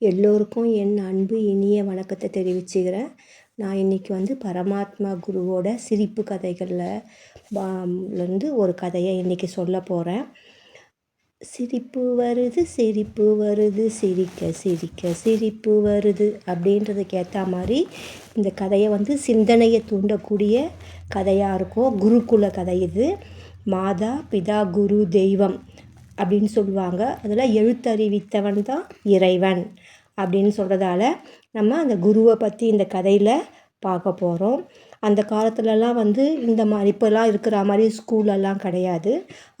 எல்லோருக்கும் என் அன்பு இனிய வணக்கத்தை தெரிவிச்சுக்கிறேன். நான் இன்றைக்கி பரமாத்மா குருவோட சிரிப்பு கதைகளில் இருந்து ஒரு கதையை இன்றைக்கி சொல்ல போகிறேன். சிரிப்பு வருது சிரிப்பு வருது சிரிக்க சிரிக்க சிரிப்பு வருது அப்படின்றதுக்கு ஏற்ற மாதிரி இந்த கதையை சிந்தனையை தூண்டக்கூடிய கதையாக இருக்கும். குருகுல கதை இது. மாதா பிதா குரு தெய்வம் அப்படின்னு சொல்லுவாங்க. அதில் எழுத்தறிவித்தவன் தான் இறைவன் அப்படின்னு சொல்கிறதால நம்ம அந்த குருவை பற்றி இந்த கதையில் பார்க்க போகிறோம். அந்த காலத்துலலாம் இந்த மாதிரி இப்போல்லாம் இருக்கிற மாதிரி ஸ்கூலெல்லாம் கிடையாது.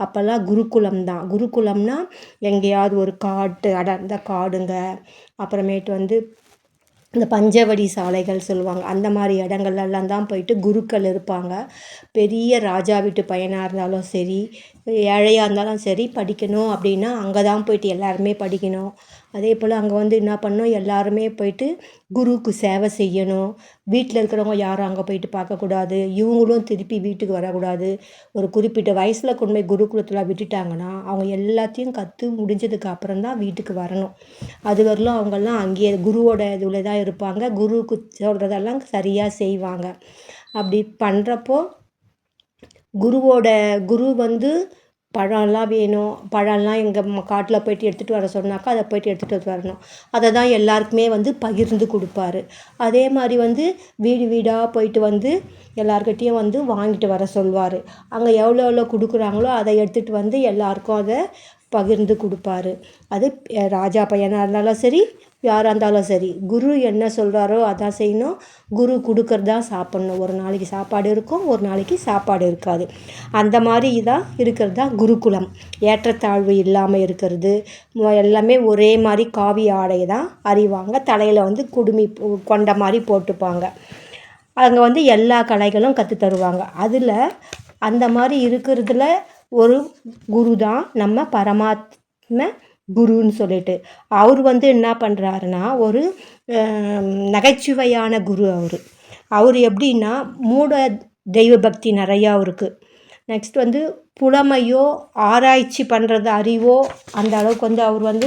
அப்போல்லாம் குருகுலம் தான். குருகுலம்னா எங்கேயாவது ஒரு காட்டு அடர்ந்த காடுங்க, அப்புறமேட்டு இந்த பஞ்சவடி சாலைகள் சொல்லுவாங்க, அந்த மாதிரி இடங்கள்லாம் தான் போயிட்டு குருக்கள் இருப்பாங்க. பெரிய ராஜா வீட்டு பையனாக இருந்தாலும் சரி, ஏழையாக இருந்தாலும் சரி, படிக்கணும் அப்படின்னா அங்கே தான் போயிட்டு எல்லாருமே படிக்கணும். அதே போல் அங்கே என்ன பண்ணணும், எல்லாருமே போயிட்டு குருவுக்கு சேவை செய்யணும். வீட்டில் இருக்கிறவங்க யாரும் அங்கே போயிட்டு பார்க்கக்கூடாது, இவங்களும் திருப்பி வீட்டுக்கு வரக்கூடாது. ஒரு குறிப்பிட்ட வயசில் கொண்டு போய் குருகுலத்தில் விட்டுட்டாங்கன்னா அவங்க எல்லாத்தையும் கற்று முடிஞ்சதுக்கு அப்புறம் தான் வீட்டுக்கு வரணும். அது வரலும் அவங்கெல்லாம் அங்கேயே குருவோட இதில் தான் இருப்பாங்க. குருவுக்கு சொல்கிறதெல்லாம் சரியாக செய்வாங்க. அப்படி பண்ணுறப்போ குரு பழம்லாம் வேணும், பழம்லாம் எங்கள் காட்டில் போய்ட்டு எடுத்துகிட்டு வர சொன்னாக்கா அதை போய்ட்டு எடுத்துகிட்டு வரணும். அதை தான் எல்லாருக்குமே பகிர்ந்து கொடுப்பாரு. அதே மாதிரி வீடு வீடாக போய்ட்டு எல்லார்கிட்டேயும் வாங்கிட்டு வர சொல்வார். அங்கே எவ்வளோ எவ்வளோ கொடுக்குறாங்களோ அதை எடுத்துகிட்டு எல்லாருக்கும் அதை பகிர்ந்து கொடுப்பாரு. அது ராஜா பையனாக இருந்தாலும் சரி, யாராக இருந்தாலும் சரி, குரு என்ன சொல்கிறாரோ அதான் செய்யணும். குரு கொடுக்கறது தான் சாப்பிட்ணும். ஒரு நாளைக்கு சாப்பாடு இருக்கும், ஒரு நாளைக்கு சாப்பாடு இருக்காது. அந்த மாதிரி தான் இருக்கிறது தான் குருகுலம். ஏற்றத்தாழ்வு இல்லாமல் இருக்கிறது. எல்லாமே ஒரே மாதிரி காவி ஆடையை தான் அறிவாங்க. தலையில் குடுமி கொண்ட மாதிரி போட்டுப்பாங்க. அங்கே எல்லா கலைகளும் கற்றுத்தருவாங்க. அதில் அந்த மாதிரி இருக்கிறதுல ஒரு குரு தான் நம்ம பரமாத்ம குருன்னு சொல்லிட்டு. அவர் என்ன பண்ணுறாருன்னா, ஒரு நகைச்சுவையான குரு. அவர் எப்படின்னா, மூட தெய்வ பக்தி நிறையா இருக்குது. நெக்ஸ்ட் புலமையோ ஆராய்ச்சி பண்ணுறது அறிவோ அந்த அளவுக்கு அவர்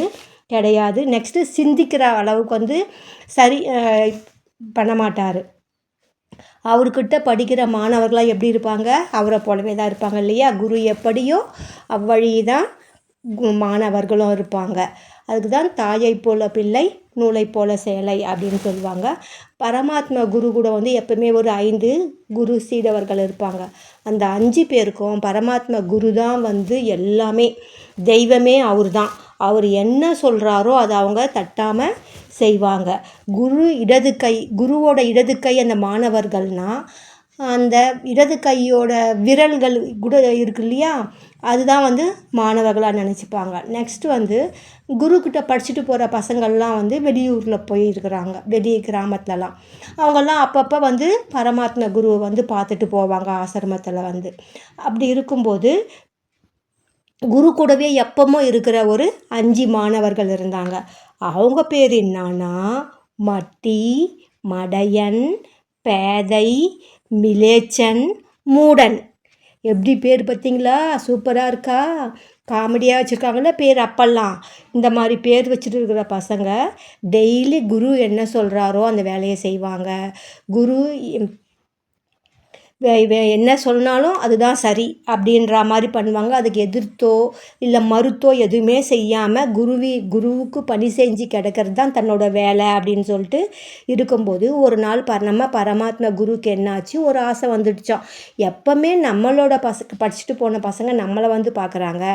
கிடையாது. நெக்ஸ்ட்டு சிந்திக்கிற அளவுக்கு சரி பண்ண மாட்டார். அவர்கிட்ட படிக்கிற மாணவர்களாக எப்படி இருப்பாங்க, அவரை போலவே தான் இருப்பாங்க இல்லையா. குரு எப்படியோ அவ்வழி தான் மாணவர்களும் இருப்பாங்க. அதுக்கு தான் தாயை போல பிள்ளை, நூலை போல சேலை அப்படின்னு சொல்லுவாங்க. பரமாத்மா குரு கூட எப்பவுமே ஒரு 5 குரு சீடவர்கள் இருப்பாங்க. அந்த 5 பேருக்கும் பரமாத்மா குரு தான் எல்லாமே. தெய்வமே அவர் தான். அவர் என்ன சொல்கிறாரோ அதை அவங்க தட்டாமல் செய்வாங்க. குருவோட இடது கை அந்த மாணவர்கள்னால், அந்த இடது கையோட விரல்கள் கூட இருக்கு இல்லையா, அதுதான் மாணவர்களாக நினச்சிப்பாங்க. நெக்ஸ்ட்டு குருக்கிட்ட படிச்சுட்டு போகிற பசங்கள்லாம் வெளியூரில் போயிருக்கிறாங்க, வெளி கிராமத்துலலாம். அவங்கெல்லாம் அப்பப்போ பரமாத்மா குருவை பார்த்துட்டு போவாங்க ஆசிரமத்தில். அப்படி இருக்கும்போது குரு கூடவே எப்பவும் இருக்கிற ஒரு 5 மாணவர்கள் இருந்தாங்க. அவங்க பேர் என்னன்னா, மட்டி, மடையன், பேதை, மிலேச்சன், மூடன். எப்படி பேர் பார்த்தீங்களா? சூப்பராக இருக்கா? காமெடியாக வச்சுருக்காங்களே பேர். அப்பெல்லாம் இந்த மாதிரி பேர் வச்சுட்டு இருக்கிற பசங்க டெய்லி குரு என்ன சொல்கிறாரோ அந்த வேலையை செய்வாங்க. குரு என்ன சொன்னாலும் அதுதான் சரி அப்படின்ற மாதிரி பண்ணுவாங்க. அதுக்கு எதிர்த்தோ இல்லை மறுத்தோ எதுவுமே செய்யாமல் குருவுக்கு பணி செஞ்சு கிடக்கிறது தான் தன்னோட வேலை அப்படின்னு சொல்லிட்டு இருக்கும்போது, ஒரு நாள் நம்ம பரமாத்மா குருவுக்கு என்னாச்சு, ஒரு ஆசை வந்துடுச்சான். எப்பவுமே நம்மளோட படிச்சுட்டு போன பசங்க நம்மளை பார்க்குறாங்க,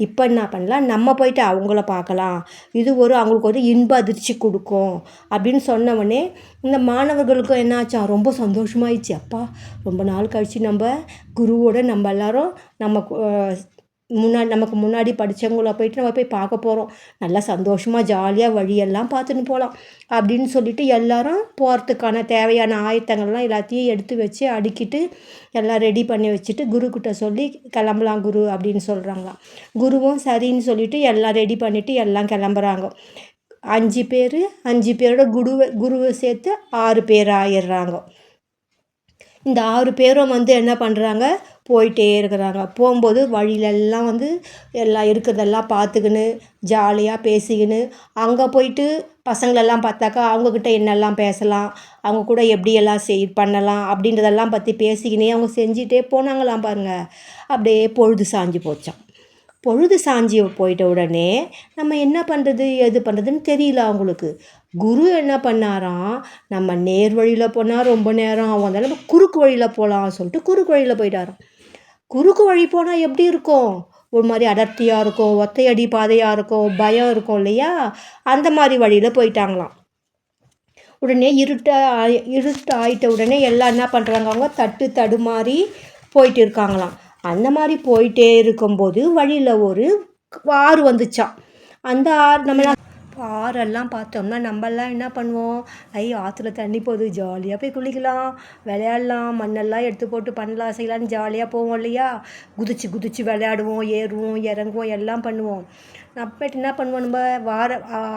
இப்போ என்ன பண்ணலாம், நம்ம போயிட்டு அவங்கள பார்க்கலாம், இது அவங்களுக்கு ஒரு இன்ப அதிர்ச்சி கொடுக்கும் அப்படின்னு சொன்னவொடனே இந்த மாணவர்களுக்கும் என்னாச்சான், ரொம்ப சந்தோஷமாயிடுச்சு. அப்பா, ரொம்ப நாள் கழித்து நம்ம குருவோட நம்ம எல்லாரும் நமக்கு முன்னாடி படித்தவங்கள போயிட்டு நம்ம போய் பார்க்க போகிறோம். நல்லா சந்தோஷமாக ஜாலியாக வழியெல்லாம் பார்த்துன்னு போகலாம் அப்படின்னு சொல்லிட்டு எல்லாரும் போகிறதுக்கான தேவையான ஆயத்தங்கள்லாம் எல்லாத்தையும் எடுத்து வச்சு அடுக்கிட்டு எல்லாம் ரெடி பண்ணி வச்சுட்டு குருக்கிட்ட சொல்லி கிளம்பலாம் குரு அப்படின்னு சொல்கிறாங்களாம். குருவும் சரின்னு சொல்லிவிட்டு எல்லாம் ரெடி பண்ணிவிட்டு எல்லாம் கிளம்புறாங்க. 5 பேர், 5 பேரோட குருவை சேர்த்து 6 பேர் ஆயிடுறாங்க. இந்த 6 பேரும் என்ன பண்ணுறாங்க, போயிட்டே இருக்கிறாங்க. போகும்போது வழியிலெல்லாம் வந்து எல்லாம் இருக்கிறதெல்லாம் பார்த்துக்கின்னு ஜாலியாக பேசிக்கின்னு அங்கே போயிட்டு பசங்களெல்லாம் பார்த்தாக்கா அவங்கக்கிட்ட என்னெல்லாம் பேசலாம், அவங்க கூட எப்படியெல்லாம் பண்ணலாம் அப்படின்றதெல்லாம் பற்றி பேசிக்கினே அவங்க செஞ்சுட்டே போனாங்களாம் பாருங்கள். அப்படியே பொழுது சாஞ்சு போச்சாம். பொழுது சாஞ்சி போயிட்ட உடனே நம்ம என்ன பண்ணுறது எது பண்ணுறதுன்னு தெரியல அவங்களுக்கு. குரு என்ன பண்ணாராம், நம்ம நேர் வழியில் போனால் ரொம்ப நேரம் ஆகும், அதனால நம்ம குறுக்கு வழியில் போகலாம் சொல்லிட்டு குறுக்கு வழியில் போயிட்டாராம். குறுக்கு வழி போனால் எப்படி இருக்கும், ஒரு மாதிரி அடர்த்தியாக இருக்கும், ஒத்தையடி பாதையாக இருக்கும், பயம் இருக்கும் இல்லையா, அந்த மாதிரி வழியில் போயிட்டாங்களாம். உடனே இருட்டு ஆயிட்ட உடனே எல்லாம் என்ன பண்ணுறாங்க, அவங்க தடுமாறி போயிட்டு இருக்காங்களாம். அந்த மாதிரி போயிட்டே இருக்கும்போது வழியில் ஒரு ஆறு வந்துச்சான். அந்த ஆறு நம்ம ஆறெல்லாம் பார்த்தோம்னா நம்மெல்லாம் என்ன பண்ணுவோம், ஆற்றுல தண்ணி போகுது ஜாலியாக போய் குளிக்கலாம், விளையாடலாம், மண்ணெல்லாம் எடுத்து போட்டு பண்ணலாம் செய்யலான்னு ஜாலியாக போவோம் இல்லையா. குதிச்சு விளையாடுவோம், ஏறுவோம் இறங்குவோம் எல்லாம் பண்ணுவோம். அப்புறமேட்டு என்ன பண்ணுவோம், நம்ம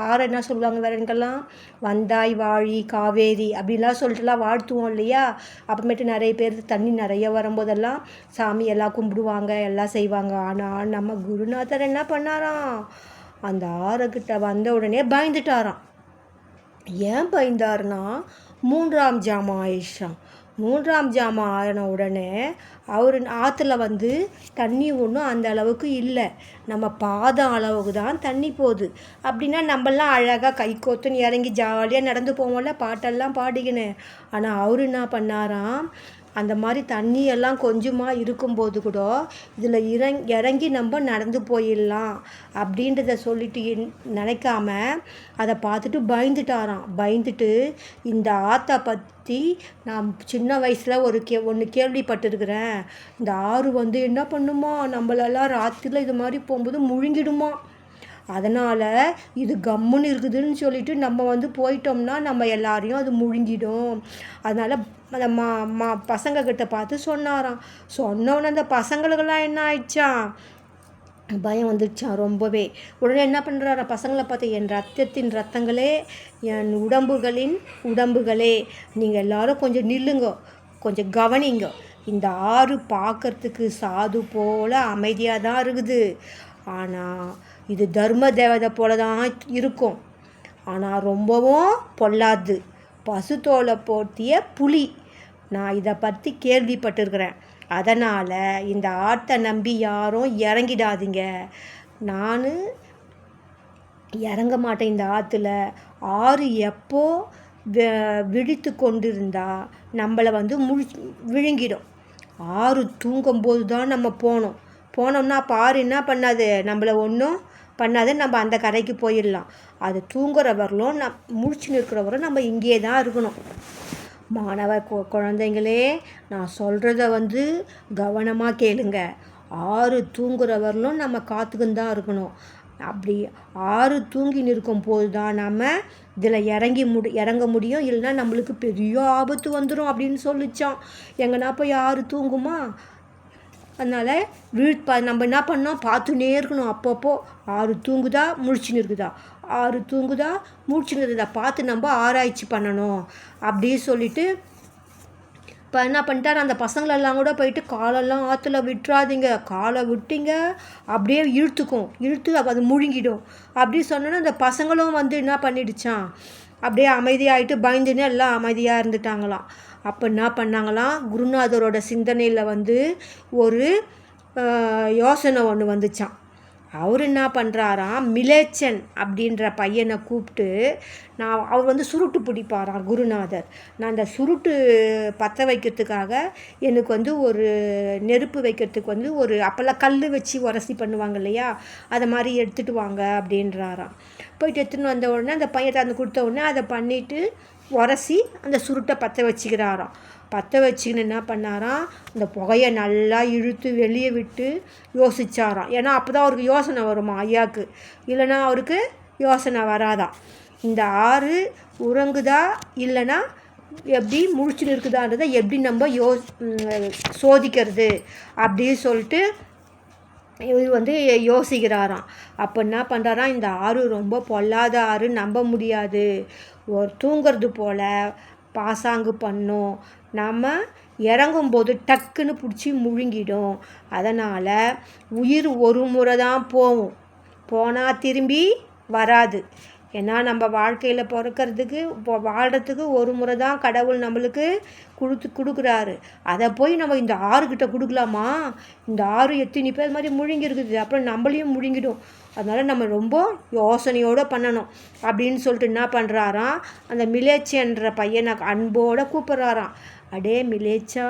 ஆறை என்ன சொல்லுவாங்க வேறு எனக்கெல்லாம், வந்தாய் வாழி காவேரி அப்படின்லாம் சொல்லிட்டுலாம் வாழ்த்துவோம் இல்லையா. அப்புறமேட்டு நிறைய பேர் தண்ணி நிறைய வரும்போதெல்லாம் சாமி எல்லாம் கும்பிடுவாங்க எல்லாம் செய்வாங்க. ஆனால் நம்ம குருநாதர் என்ன பண்ணாராம், அந்த ஆறுக்கிட்ட வந்த உடனே பயந்துட்டாராம். ஏன் பயந்தாருன்னா, 3ஆம் ஜாமம் ஆயிடுச்சான். 3ஆம் ஜாமம் ஆன உடனே அவர் ஆற்றுல வந்து தண்ணி ஒன்றும் அந்த அளவுக்கு இல்லை, நம்ம பாதம் அளவுக்கு தான் தண்ணி போகுது. அப்படின்னா நம்மளாம் அழகாக கை கோத்துன்னு இறங்கி ஜாலியாக நடந்து போவோம்ல பாட்டெல்லாம் பாடிக்கின்னு. ஆனால் அவர் என்ன பண்ணாராம், அந்த மாதிரி தண்ணியெல்லாம் கொஞ்சமாக இருக்கும்போது கூட இதில் இறங்கி நம்ம நடந்து போயிடலாம் அப்படின்றத சொல்லிட்டு நினைக்காம அதை பார்த்துட்டு பயந்துட்டாராம். பயந்துட்டு இந்த ஆற்றை பற்றி நான் சின்ன வயசில் ஒன்று கேள்விப்பட்டிருக்கிறேன், இந்த ஆறு வந்து என்ன பண்ணுமா, நம்மளெல்லாம் ராத்திரியில் இது மாதிரி போகும்போது முழுங்கிடுமா, அதனால் இது கம்முன்னு இருக்குதுன்னு சொல்லிட்டு நம்ம வந்து போயிட்டோம்னா நம்ம எல்லாரையும் அது முழுங்கிடும். அதனால் அந்த பசங்கக்கிட்ட பார்த்து சொன்னாராம். சொன்னோன்னே அந்த பசங்களுக்கெல்லாம் என்ன ஆயிடுச்சான், பயம் வந்துடுச்சான் ரொம்பவே. உடனே என்ன பண்ணுறாரா, பசங்களை பார்த்து, என் ரத்தத்தின் ரத்தங்களே, என் உடம்புகளே, நீங்கள் எல்லாரும் கொஞ்சம் நில்லுங்க, கொஞ்சம் கவனிங்க. இந்த ஆறு பார்க்கறதுக்கு சாது போல் அமைதியாக தான் இருக்குது, ஆனால் இது தர்ம தேவதை போல தான் இருக்கும், ஆனால் ரொம்பவும் பொல்லாது, பசுத்தோலை போர்த்திய புலி. நான் இதை பற்றி கேள்விப்பட்டிருக்கிறேன். அதனால் இந்த ஆட்டை நம்பி யாரும் இறங்கிடாதீங்க. நான் இறங்க மாட்டேன் இந்த ஆற்றுல. ஆறு எப்போ விழித்து கொண்டிருந்தா நம்மளை வந்து விழுங்கிடும். ஆறு தூங்கும்போது தான் நம்ம போனோம்னா அப்போ ஆறு என்ன பண்ணாது, நம்மளை ஒன்றும் பண்ணாது, நம்ம அந்த கரைக்கு போயிடலாம். அது தூங்குறவர்களும் முழிச்சு நிற்கிறவரும் நம்ம இங்கே தான் இருக்கணும். மாணவ குழந்தைங்களே, நான் சொல்கிறத வந்து கவனமாக கேளுங்க. ஆறு தூங்குறவர்களும் நம்ம காத்துக்குன்னு தான் இருக்கணும். அப்படி ஆறு தூங்கி நிற்கும் போது தான் நம்ம இதில் இறங்க முடியும், இல்லைன்னா நம்மளுக்கு பெரிய ஆபத்து வந்துடும் அப்படின்னு சொல்லிச்சான். எங்கன்னா போய் ஆறு தூங்குமா, அதனால் நம்ம என்ன பண்ணோம், பார்த்துன்னே இருக்கணும். அப்பப்போ ஆறு தூங்குதா முழிச்சுன்னு இருக்குதா, ஆறு தூங்குதா முழிச்சுன்னு இருக்குதா பார்த்து நம்ம ஆராய்ச்சி பண்ணணும் அப்படின்னு சொல்லிட்டு இப்போ என்ன பண்ணிட்டார், அந்த பசங்களெல்லாம் கூட போயிட்டு காலெல்லாம் ஆற்றுல விட்டுறாதீங்க, காலை விட்டீங்க அப்படியே இழுத்து அது முழுங்கிடும் அப்படி சொன்னோன்னா அந்த பசங்களும் வந்து என்ன பண்ணிடுச்சான், அப்படியே அமைதியாகிட்டு பயந்துன்னு எல்லாம் அமைதியாக இருந்துட்டாங்களாம். அப்போ என்ன பண்ணாங்களாம், குருநாதரோட சிந்தனையில் வந்து ஒரு யோசனை ஒன்று வந்துச்சான். அவர் என்ன பண்ணுறாராம், மிலேச்சன் அப்படின்ற பையனை கூப்பிட்டு அவர் வந்து சுருட்டு பிடிப்பாராம் குருநாதர். நான் அந்த சுருட்டு பற்ற வைக்கிறதுக்காக எனக்கு வந்து ஒரு நெருப்பு வைக்கிறதுக்கு வந்து அப்போல்லாம் கல் வச்சு உரசி பண்ணுவாங்க இல்லையா, அதை மாதிரி எடுத்துகிட்டு வாங்க அப்படின்றாராம். போயிட்டு எடுத்துன்னு வந்த உடனே அந்த பையன் அந்த கொடுத்த உடனே அதை பண்ணிவிட்டு உரசி அந்த சுருட்டை பற்ற வச்சுக்கிறாராம். பற்ற வச்சுக்கின்னு என்ன பண்ணாராம், அந்த புகையை நல்லா இழுத்து வெளியே விட்டு யோசிச்சாராம். ஏன்னா அப்போ தான் அவருக்கு யோசனை வருமா ஐயாவுக்கு, இல்லைன்னா அவருக்கு யோசனை வராதான். இந்த ஆறு உறங்குதா இல்லைன்னா எப்படி முழிச்சுன்னு இருக்குதான்றதை எப்படி நம்ம சோதிக்கிறது அப்படின்னு சொல்லிட்டு இவர் வந்து யோசிக்கிறாராம். அப்போ என்ன பண்ணுறாராம், இந்த ஆறு ரொம்ப பொல்லாத ஆறு, நம்ப முடியாது, ஒரு தூங்கிறது போல் பாசாங்கு பண்ணும். நம்ம இறங்கும்போது டக்குன்னு பிடிச்சி முழுங்கிடும். அதனால் உயிர் ஒரு முறை தான் போகும், போனால் திரும்பி வராது. ஏன்னா நம்ம வாழ்க்கையில் பிறக்கிறதுக்கு வாழ்கிறதுக்கு ஒரு முறை தான் கடவுள் நம்மளுக்கு கொடுக்குறாரு. அதை போய் நம்ம இந்த ஆறுகிட்ட கொடுக்கலாமா? இந்த ஆறு எத்தனை பேர் மாதிரி முழுங்கிருக்குது, அப்புறம் நம்மளையும் முழுங்கிடும். அதனால் நம்ம ரொம்ப யோசனையோடு பண்ணணும் அப்படின்னு சொல்லிட்டு என்ன பண்ணுறாராம், அந்த மிலேச்சன்ற பையனை அன்போடு கூப்பிட்றாராம். அடே மிலேச்சா,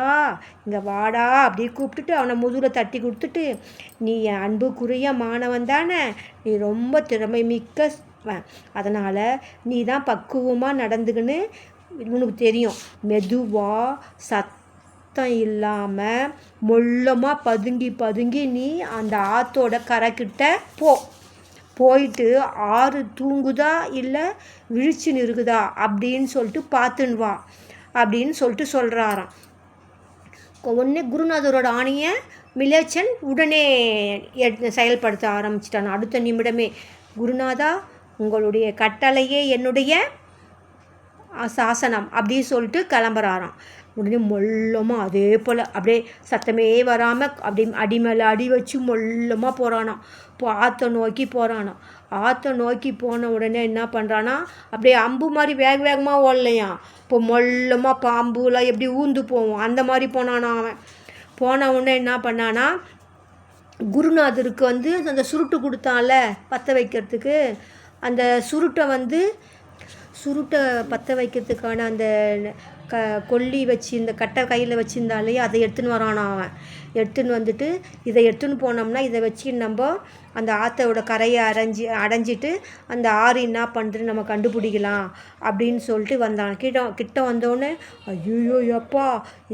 இங்கே வாடா அப்படி கூப்பிட்டுட்டு அவனை முதுகில் தட்டி கொடுத்துட்டு, நீ என் அன்புக்குரிய மாணவன் தானே, நீ ரொம்ப திறமை மிக்க, அதனால் நீ தான் பக்குவமாக நடந்துக்கின்னு உனக்கு தெரியும், மெதுவாக சத்தம் இல்லாமல் மொல்லமாக பதுங்கி நீ அந்த ஆற்றோட கரைக்கிட்ட போயிட்டு ஆறு தூங்குதா இல்லை விழிச்சுன்னு இருக்குதா அப்படின்னு சொல்லிட்டு பார்த்துன்னு வா அப்படின்னு சொல்லிட்டு சொல்கிறாராம். உடனே குருநாதரோட ஆணையை மிலேச்சன் உடனே செயல்படுத்த ஆரம்பிச்சிட்டான். அடுத்த நிமிடமே, குருநாதா, உங்களுடைய கட்டளையே என்னுடைய சாசனம் அப்படின்னு சொல்லிட்டு கிளம்புறாராம். உடனே மொல்லமாக அதே போல் அப்படியே சத்தமே வராமல் அப்படி அடி மேலே அடி வச்சு மொல்லமாக போகிறானாம். ஆற்றை நோக்கி போகிறானாம். ஆற்றை நோக்கி போன உடனே என்ன பண்ணுறான்னா, அப்படியே அம்பு மாதிரி வேகமாக ஓடலையாம். இப்போ மொல்லமாக பாம்புலாம் எப்படி ஊந்து போவோம் அந்த மாதிரி போனானா அவன். போன உடனே என்ன பண்ணானா, குருநாதருக்கு அந்த சுருட்டு கொடுத்தான்ல பற்ற வைக்கிறதுக்கு, அந்த சுருட்டை பற்ற வைக்கிறதுக்கான அந்த கொல்லி வச்சு இந்த கட்டை கையில் வச்சுருந்தாலே அதை எடுத்துன்னு வரானா அவன். எடுத்துன்னு வந்துட்டு இதை எடுத்துன்னு போனோம்னா இதை வச்சு நம்ம அந்த ஆற்றோட கரையை அடைஞ்சிட்டு அந்த ஆறு என்ன பண்ணுறதுன்னு நம்ம கண்டுபிடிக்கலாம் அப்படின்னு சொல்லிட்டு வந்தான். கிட்ட வந்தோடனே, ஐயோ எப்பா,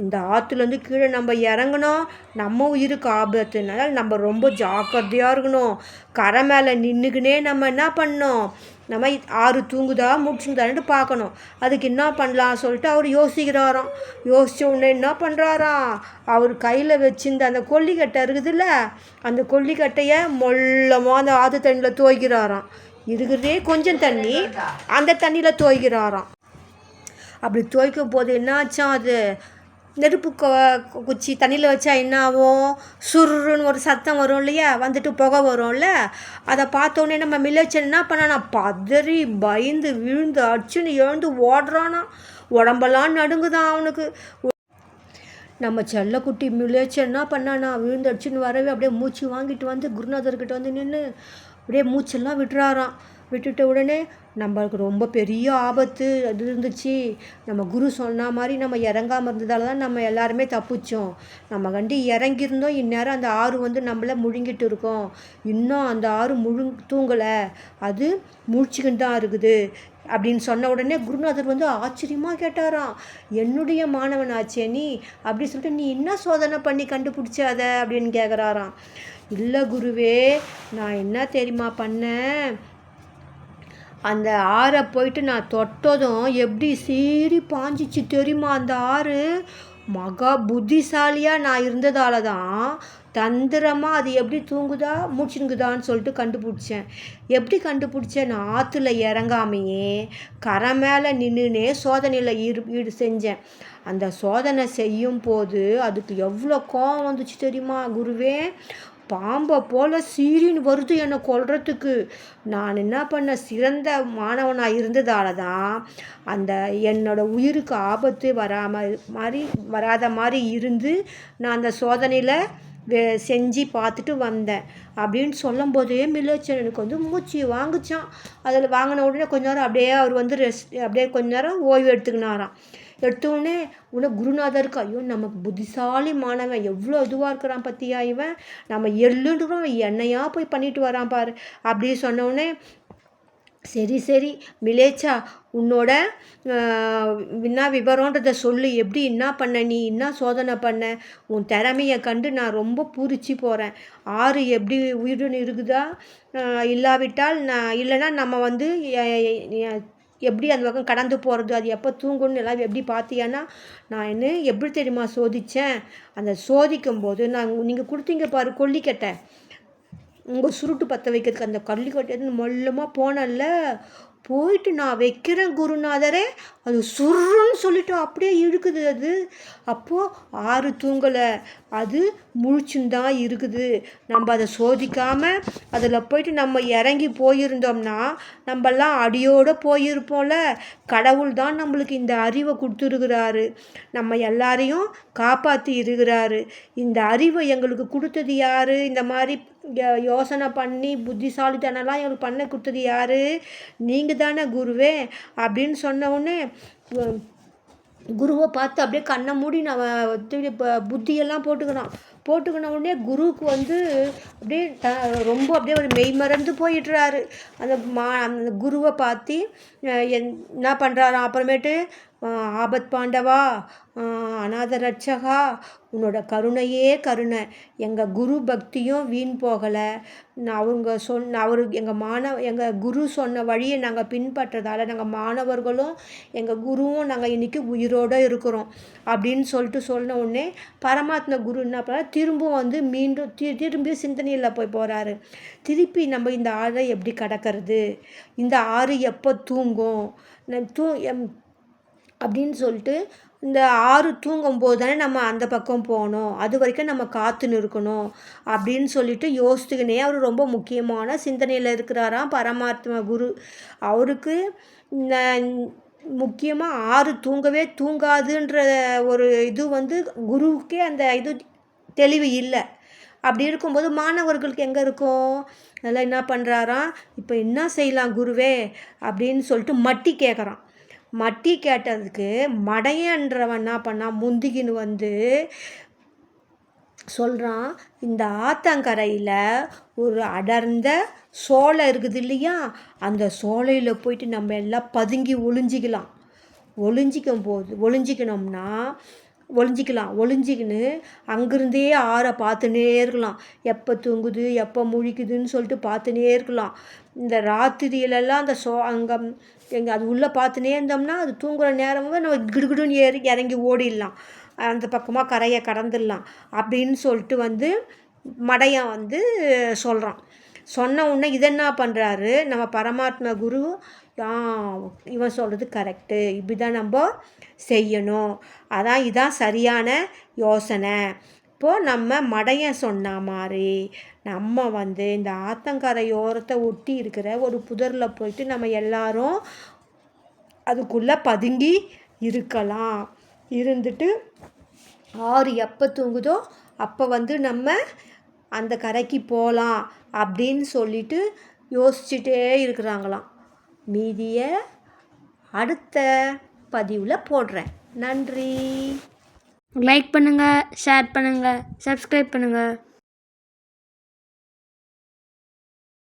இந்த ஆற்றுலேருந்து கீழே நம்ம இறங்கணும், நம்ம உயிருக்கு ஆபத்துனால நம்ம ரொம்ப ஜாக்கிரதையாக இருக்கணும். கரை மேலே நின்றுக்கினே நம்ம என்ன பண்ணணும், நம்ம ஆறு தூங்குதா முடிச்சுதான்ட்டு பார்க்கணும். அதுக்கு என்ன பண்ணலாம் சொல்லிட்டு அவர் யோசிக்கிறாராம். யோசித்த உடனே என்ன பண்ணுறாராம், அவர் கையில் வச்சிருந்த அந்த கொல்லிக்கட்டை இருக்குதுல்ல, அந்த கொல்லிக்கட்டையை மொல்லமாக அந்த ஆற்று தண்ணியில் துவைக்கிறாராம். இருக்கிறதே கொஞ்சம் தண்ணி, அந்த தண்ணியில் துவைக்கிறாராம். அப்படி துவைக்கும் போது என்ன ஆச்சான், அது நெருப்பு குச்சி தண்ணியில் வச்சா என்ன ஆகும், சுருன்னு ஒரு சத்தம் வரும் இல்லையா, வந்துட்டு புகை வரும்ல. அதை பார்த்தோன்னே நம்ம மிலேச்சன் என்ன பண்ணானா, பதறி பயந்து விழுந்து அடிச்சுன்னு எழுந்து ஓடுறானா. உடம்பெல்லாம் நடுங்குதான் அவனுக்கு. நம்ம செல்லக்குட்டி மிலேச்சன் என்ன பண்ணானா, விழுந்து அடிச்சுன்னு வரவே அப்படியே மூச்சு வாங்கிட்டு வந்து குருநாதர்கிட்ட நின்று அப்படியே மூச்செல்லாம் விட்டுறாராம். விட்டுட்ட உடனே, நம்மளுக்கு ரொம்ப பெரிய ஆபத்து அது இருந்துச்சு, நம்ம குரு சொன்ன மாதிரி நம்ம இறங்காமல் இருந்ததால தான் நம்ம எல்லாருமே தப்பிச்சோம். நம்ம இறங்கியிருந்தோம், இந்நேரம் அந்த ஆறு நம்மளை முழுங்கிட்டு இருக்கோம். இன்னும் அந்த ஆறு தூங்கலை, அது முழிச்சுக்கிட்டு தான் இருக்குது அப்படின்னு சொன்ன உடனே குருநாதர் ஆச்சரியமாக கேட்டாராம், என்னுடைய மாணவனாச்சே நீ அப்படி சொல்லிட்டு நீ என்ன சோதனை பண்ணி கண்டுபிடிச்ச அதை அப்படின்னு கேட்குறாராம். இல்லை குருவே, நான் என்ன தெரியுமா பண்ணேன், அந்த ஆறை போயிட்டு நான் தொட்டதும் எப்படி சீறி பாஞ்சிச்சு தெரியுமா அந்த ஆறு. மகா புத்திசாலியாக நான் இருந்ததால தான் தந்திரமாக அது எப்படி தூங்குதா மூச்சுங்குதான்னு சொல்லிட்டு கண்டுபிடிச்சேன். எப்படி கண்டுபிடிச்சேன், நான் ஆற்றுல இறங்காமையே கரை மேலே நின்றுனே சோதனையில் ஈடு செஞ்சேன். அந்த சோதனை செய்யும் போது அதுக்கு எவ்வளோ கோவம் வந்துச்சு தெரியுமா குருவே, பாம்பை போல் சீரின்னு வருது என்னை கொல்றதுக்கு. நான் என்ன பண்ண, சிறந்த மாணவனாக இருந்ததால தான் அந்த என்னோடய உயிருக்கு ஆபத்து வராத மாதிரி இருந்து நான் அந்த சோதனையில் செஞ்சு பார்த்துட்டு வந்தேன் அப்படின்னு சொல்லும் போதே மிலேச்சன் எனக்கு மூச்சு வாங்கிச்சான். அதில் வாங்கின உடனே கொஞ்ச நேரம் அப்படியே அவர் அப்படியே கொஞ்ச நேரம் ஓய்வு எடுத்துக்கினாராம். எடுத்தோடனே குருநாதருக்கு, ஐயோ நமக்கு புத்திசாலி மாணவன் எவ்வளோ இதுவாக இருக்கிறான் பற்றியா இவன், நம்ம எள்ளுன்றோம் என்னையா போய் பண்ணிட்டு வரான் பாரு அப்படி சொன்னோடனே, சரி மிலேச்சா, உன்னோட விவரன்றதை சொல்லு, எப்படி என்ன பண்ண, நீ என்ன சோதனை பண்ண, உன் திறமையை கண்டு நான் ரொம்ப பூரிச்சு போகிறேன். ஆறு எப்படி உயிரின்னு இருக்குதா, இல்லாவிட்டால் இல்லைன்னா நம்ம எப்படி அந்த பக்கம் கடந்து போகிறது, அது எப்போ தூங்கணும்னு எல்லாம் எப்படி பார்த்தியானா, நான் எப்படி தெரியுமா சோதித்தேன், அந்த சோதிக்கும் போது நீங்கள் கொடுத்தீங்க பாரு கொல்லிக்கட்டை, உங்கள் சுருட்டு பற்ற வைக்கிறதுக்கு அந்த கொல்லிக்கட்டை மொல்லமாக போனல, போயிட்டு நான் வைக்கிறேன் குருநாதரே, அது சுருன்னு சொல்லிட்டு அப்படியே இழுக்குது அது. அப்போது 6 தூங்கலை, அது முழிச்சுந்தான் இருக்குது. நம்ம அதை சோதிக்காமல் அதில் போயிட்டு நம்ம இறங்கி போயிருந்தோம்னா நம்மெல்லாம் அடியோடு போயிருப்போம்ல. கடவுள் தான் நம்மளுக்கு இந்த அறிவை கொடுத்துருக்கிறாரு, நம்ம எல்லாரையும் காப்பாற்றி இருக்கிறாரு. இந்த அறிவை எங்களுக்கு கொடுத்தது யார்? இந்த மாதிரி யோசனை பண்ணி புத்திசாலித்தனம்லாம் எங்களுக்கு பண்ண கொடுத்தது யார்? நீங்கள் தானே குருவே அப்படின்னு சொன்ன உடனே குருவை பார்த்து அப்படியே கண்ணை மூடி நான் இப்போ புத்தியெல்லாம் போட்டுக்கின உடனே குருவுக்கு வந்து அப்படியே ரொம்ப அப்படியே ஒரு மெய்மறந்து போயிட்டுறாரு. அந்த குருவை பார்த்து என்ன பண்ணுறாரு அப்புறமேட்டு, ஆபத் பாண்டவா, அநாத ரட்சகா, உன்னோட கருணையே கருணை, எங்கள் குரு பக்தியும் வீண் போகலை. எங்கள் குரு சொன்ன வழியை நாங்கள் பின்பற்றதால் நாங்கள் மாணவர்களும் எங்கள் குருவும் நாங்கள் இன்றைக்கி உயிரோடு இருக்கிறோம் அப்படின்னு சொல்லிட்டு சொன்ன உடனே பரமாத்மா குரு என்ன பண்ணார், திரும்பவும் வந்து மீண்டும் திரும்பி சிந்தனையில் போகிறாரு. திருப்பி நம்ம இந்த ஆறை எப்படி கடக்கிறது, இந்த ஆறு எப்போ தூங்கும் அப்படின்னு சொல்லிட்டு, இந்த ஆறு தூங்கும்போது தானே நம்ம அந்த பக்கம் போகணும், அது வரைக்கும் நம்ம காத்துன்னு இருக்கணும் அப்படின்னு சொல்லிட்டு யோசித்துக்கினே அவர் ரொம்ப முக்கியமான சிந்தனையில் இருக்கிறாராம் பரமாத்மா குரு. அவருக்கு முக்கியமாக ஆறு தூங்கவே தூங்காதுன்ற ஒரு இது வந்து குருவுக்கே அந்த இது தெளிவு இல்லை. அப்படி இருக்கும்போது மாணவர்களுக்கு எங்கே இருக்கும்? அதெல்லாம் என்ன பண்ணுறாராம், இப்போ என்ன செய்யலாம் குருவே அப்படின்னு சொல்லிட்டு மட்டி கேட்குறான். மட்டி கேட்டதுக்கு மடையன்றவன் என்ன பண்ணான், முந்திக்கின்னு வந்து சொல்கிறான், இந்த ஆத்தங்கரையில் ஒரு அடர்ந்த சோலை இருக்குது இல்லையா, அந்த சோலையில் போயிட்டு நம்ம எல்லாம் பதுங்கி ஒளிஞ்சிக்கின்னு அங்கேருந்தே ஆறை பார்த்துனே இருக்கலாம். எப்போ தூங்குது எப்போ முழிக்குதுன்னு சொல்லிட்டு பார்த்துனே இருக்கலாம். இந்த ராத்திரியிலெல்லாம் அந்த அங்கே அது உள்ளே பார்த்துனே இருந்தோம்னா அது தூங்குகிற நேரமாக நம்ம கிடுகிடுன்னு இறங்கி ஓடிடலாம், அந்த பக்கமாக கரையை கடந்துடலாம் அப்படின்னு சொல்லிட்டு வந்து மடையன் வந்து சொல்கிறான். சொன்ன உடனே இதை என்ன பண்ணுறாரு நம்ம பரமாத்மா குரு, இவன் சொல்கிறது கரெக்டு, இப்படி தான் நம்ம செய்யணும், இதான் சரியான யோசனை. இப்போது நம்ம மடையன் சொன்ன மாதிரி நம்ம வந்து இந்த ஆத்தங்கரையோரத்தை ஒட்டி இருக்கிற ஒரு புதரில் போயிட்டு நம்ம எல்லாரும் அதுக்குள்ளே பதுங்கி இருக்கலாம். இருந்துட்டு ஆறு எப்போ தூங்குதோ அப்போ வந்து நம்ம அந்த கரைக்கு போகலாம் அப்படின்னு சொல்லிட்டு யோசிச்சுட்டே இருக்கிறாங்களாம். மீதியை அடுத்த பதிவில் போடுறேன். நன்றி. லைக் பண்ணுங்கள், ஷேர் பண்ணுங்கள், சப்ஸ்கிரைப் பண்ணுங்கள்.